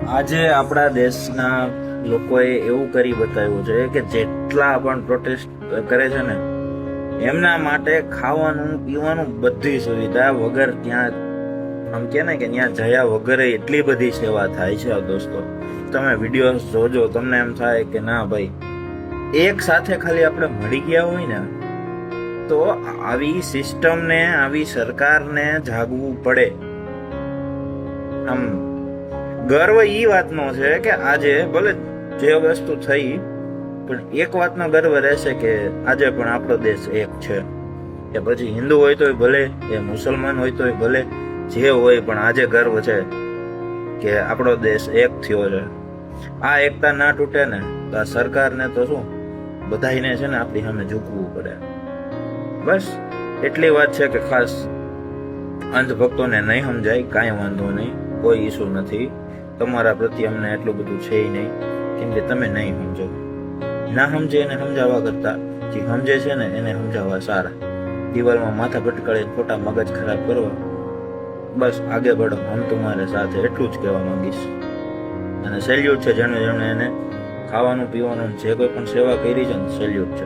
આજે આપણા દેશના લોકોએ એવું કરી બતાવ્યું છે કે જેટલા પણ પ્રોટેસ્ટ કરે છે ને એમના માટે ખાવાનું પીવાનું બધી સુવિધા વગર ત્યાં આમ કે ને કે ત્યાં જયા વગર એટલી બધી સેવા થાય છે દોસ્તો. તમે વિડીયો જોજો તમને એમ થાય કે ના ભાઈ એક સાથે ખાલી આપણે મળી ગયા હોય ને તો આવી સિસ્ટમને આવી સરકારને જાગવું પડે. આમ ગર્વ ઈ વાતનો છે કે આજે ભલે જે વસ્તુ થઈ પણ એક વાતનો ગર્વ રહેશે કે આજે પણ આપણો દેશ એક છે. કે પછી હિન્દુ હોય તોય ભલે, કે મુસલમાન હોય તોય ભલે, જે હોય પણ આજે ગર્વ છે કે આપણો દેશ એક થયો છે. આ એકતા ના તૂટે ને તો આ સરકારને તો શું બધાને છે ને આપણી સામે ઝૂકવું પડે. બસ એટલી વાત છે કે ખાસ અંધભક્તોને નહીં સમજાય કાંઈ વાંધો નહીં, કોઈ ઈસુ નથી. તમારા પ્રત્યે અમને એટલું બધું છે નહીં કેમ કે તમે નહીં સમજો. ના સમજે એને સમજાવવા કરતા જે સમજે છે ને એને સમજાવવા સારા. દિવાલમાં માથા ભટકાળે ખોટા મગજ ખરાબ કરવા. બસ આગે બઢો, હમ તમારે સાથે, એટલું જ કહેવા માંગીશ. અને સેલ્યુટ છે જેણે જેણે એને ખાવાનું પીવાનું જે કોઈ પણ સેવા કરી છે ને સેલ્યુટ છે.